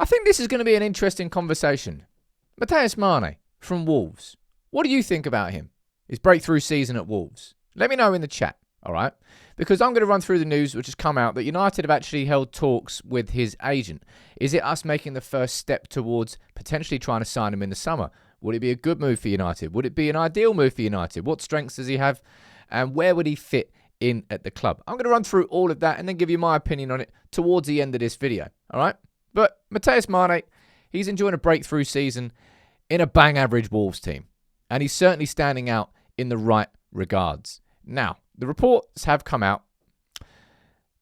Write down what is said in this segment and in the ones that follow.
I think this is going to be an interesting conversation. Mateus Mane from Wolves. What do you think about him? His breakthrough season at Wolves. Let me know in the chat, all right? Because I'm going to run through the news which has come out that United have actually held talks with his agent. Is it us making the first step towards potentially trying to sign him in the summer? Would it be a good move for United? Would it be an ideal move for United? What strengths does he have? And where would he fit in at the club? I'm going to run through all of that and then give you my opinion on it towards the end of this video, all right? But Mateus Mane, he's enjoying a breakthrough season in a bang average Wolves team. And he's certainly standing out in the right regards. Now, the reports have come out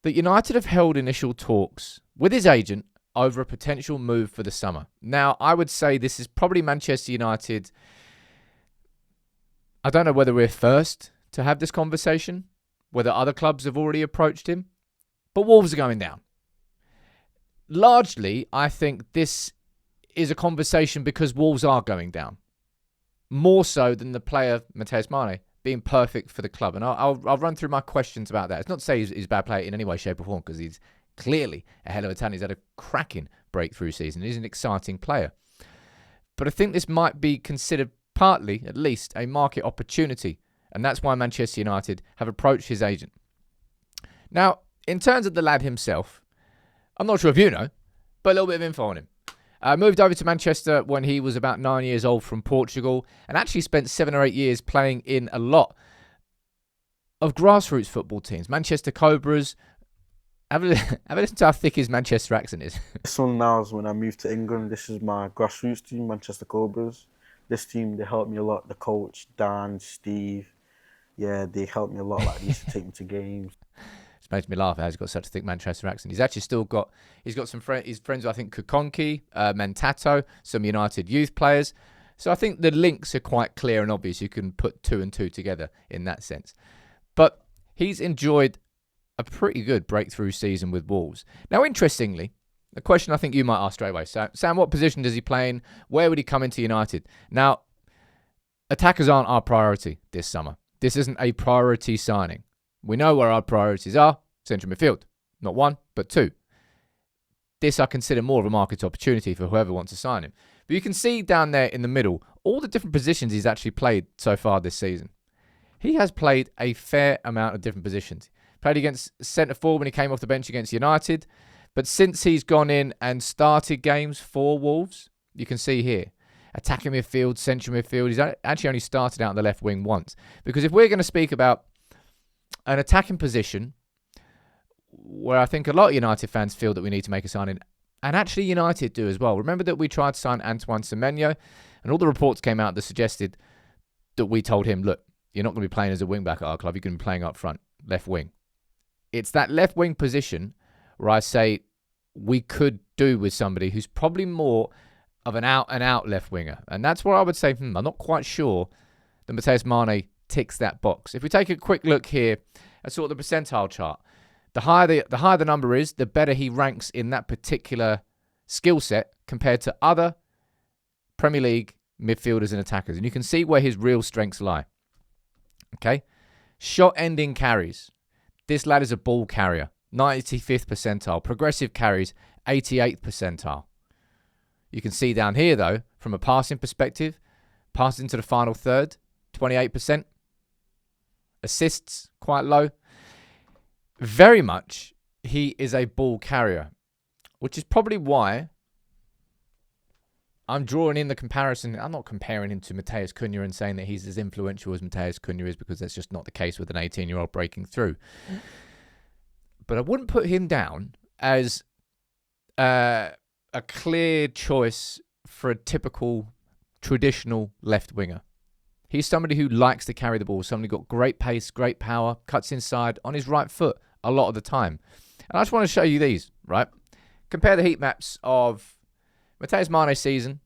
that United have held initial talks with his agent over a potential move for the summer. Now, I would say this is probably Manchester United. I don't know whether we're first to have this conversation, whether other clubs have already approached him, but Wolves are going down. Largely, I think this is a conversation because Wolves are going down. More so than the player, Mateus Mane, being perfect for the club. And I'll run through my questions about that. It's not to say he's a bad player in any way, shape or form, because he's clearly a hell of a talent. He's had a cracking breakthrough season. He's an exciting player. But I think this might be considered partly, at least, a market opportunity. And that's why Manchester United have approached his agent. Now, in terms of the lad himself, I'm not sure if you know, but a little bit of info on him. Moved over to Manchester when he was about 9 years old from Portugal and actually spent 7 or 8 years playing in a lot of grassroots football teams. Manchester Cobras. Have a listen to how thick his Manchester accent is. This one now is when I moved to England. This is my grassroots team, Manchester Cobras. This team, they helped me a lot. The coach, Dan, Steve, yeah, they helped me a lot. Like, they used to take me to games. It makes me laugh how he's got such a thick Manchester accent. He's actually still got, he's got some friends, he's friends with, I think, Kukonki, Mentato, some United youth players. So I think the links are quite clear and obvious. You can put 2 and 2 together in that sense. But he's enjoyed a pretty good breakthrough season with Wolves. Now, interestingly, the question I think you might ask straight away, Sam, what position does he play in? Where would he come into United? Now, attackers aren't our priority this summer. This isn't a priority signing. We know where our priorities are. Central midfield. Not 1, but 2. This I consider more of a market opportunity for whoever wants to sign him. But you can see down there in the middle all the different positions he's actually played so far this season. He has played a fair amount of different positions. Played against centre forward when he came off the bench against United. But since he's gone in and started games for Wolves, you can see here, attacking midfield, central midfield. He's actually only started out on the left wing once. Because if we're going to speak about an attacking position where I think a lot of United fans feel that we need to make a signing, and actually United do as well. Remember that we tried to sign Antoine Semenyo, and all the reports came out that suggested that we told him, look, you're not going to be playing as a wing-back at our club, you're going to be playing up front, left wing. It's that left wing position where I say we could do with somebody who's probably more of an out-and-out left winger. And that's where I would say, I'm not quite sure that Mateus Mane ticks that box. If we take a quick look here at sort of the percentile chart, the higher the number is, the better he ranks in that particular skill set compared to other Premier League midfielders and attackers. And you can see where his real strengths lie. Okay? Shot ending carries. This lad is a ball carrier. 95th percentile. Progressive carries, 88th percentile. You can see down here, though, from a passing perspective, passes into the final third, 28%. Assists, quite low. Very much, he is a ball carrier, which is probably why I'm drawing in the comparison. I'm not comparing him to Mateus Cunha and saying that he's as influential as Mateus Cunha is, because that's just not the case with an 18-year-old breaking through. But I wouldn't put him down as a clear choice for a typical traditional left winger. He's somebody who likes to carry the ball, somebody got great pace, great power, cuts inside on his right foot a lot of the time. And I just want to show you these, right? Compare the heat maps of Mateus Mane's season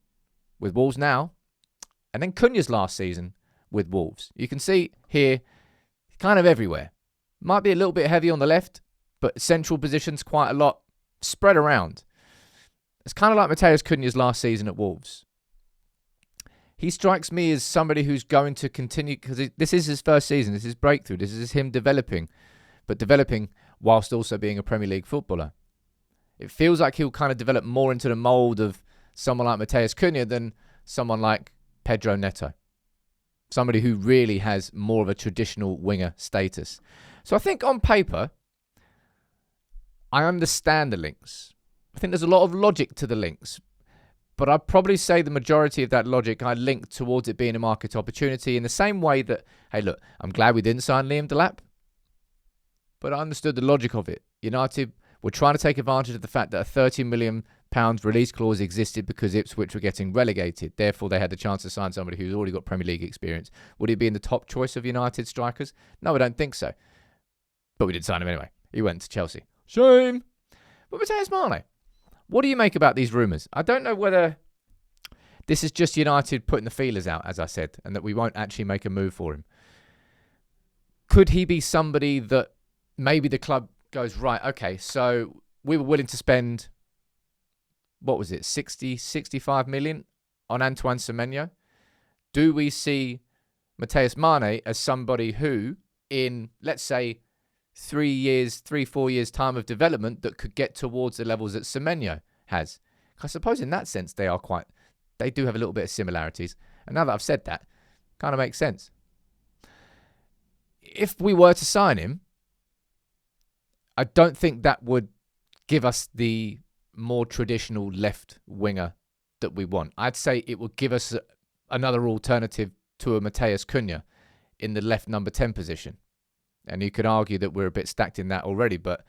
with Wolves now, and then Cunha's last season with Wolves. You can see here, kind of everywhere. Might be a little bit heavy on the left, but central positions quite a lot, spread around. It's kind of like Mateus Cunha's last season at Wolves. He strikes me as somebody who's going to continue, because this is his first season, this is breakthrough, this is him developing, but developing whilst also being a Premier League footballer. It feels like he'll kind of develop more into the mould of someone like Mateus Cunha than someone like Pedro Neto. Somebody who really has more of a traditional winger status. So I think on paper, I understand the links. I think there's a lot of logic to the links. But I'd probably say the majority of that logic I link towards it being a market opportunity in the same way that, hey, look, I'm glad we didn't sign Liam Delap. But I understood the logic of it. United were trying to take advantage of the fact that a £30 million release clause existed because Ipswich were getting relegated. Therefore, they had the chance to sign somebody who's already got Premier League experience. Would he be in the top choice of United strikers? No, I don't think so. But we did sign him anyway. He went to Chelsea. Shame. But Mateus Mane, what do you make about these rumours? I don't know whether this is just United putting the feelers out, as I said, and that we won't actually make a move for him. Could he be somebody that maybe the club goes, right, okay, so we were willing to spend, what was it, 65 million on Antoine Semenyo? Do we see Mateus Mane as somebody who, in, let's say, 4 years time of development that could get towards the levels that Semenyo has? I suppose in that sense they do have a little bit of similarities. And now that I've said that, kind of makes sense. If we were to sign him, I don't think that would give us the more traditional left winger that we want. I'd say it would give us another alternative to a Mateus Cunha in the left number 10 position. And you could argue that we're a bit stacked in that already, but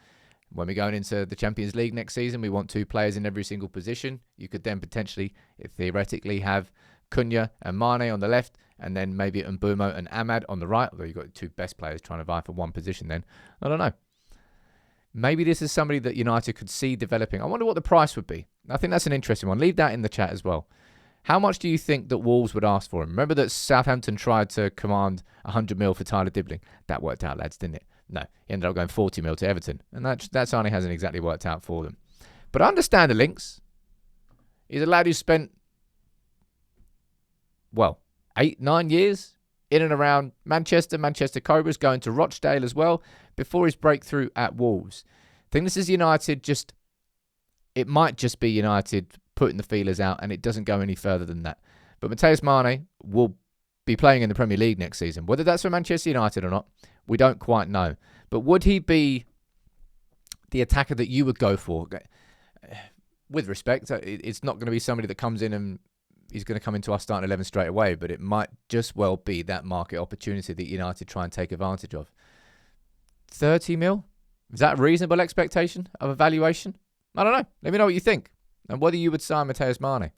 when we're going into the Champions League next season, we want 2 players in every single position. You could then potentially, theoretically, have Cunha and Mane on the left, and then maybe Mbumo and Ahmad on the right, although you've got 2 best players trying to vie for one position then. I don't know. Maybe this is somebody that United could see developing. I wonder what the price would be. I think that's an interesting one. Leave that in the chat as well. How much do you think that Wolves would ask for him? Remember that Southampton tried to command 100 mil for Tyler Dibling? That worked out, lads, didn't it? No, he ended up going 40 mil to Everton. And that signing hasn't exactly worked out for them. But I understand the links. He's a lad who spent, 8-9 years in and around Manchester Cobras, going to Rochdale as well, before his breakthrough at Wolves. I think this is United it might just be United putting the feelers out, and it doesn't go any further than that. But Mateus Mane will be playing in the Premier League next season. Whether that's for Manchester United or not, we don't quite know. But would he be the attacker that you would go for? With respect, it's not going to be somebody that comes in and he's going to come into our starting 11 straight away, but it might just well be that market opportunity that United try and take advantage of. 30 mil? Is that a reasonable expectation of a valuation? I don't know. Let me know what you think and whether you would sign Mateus Mane.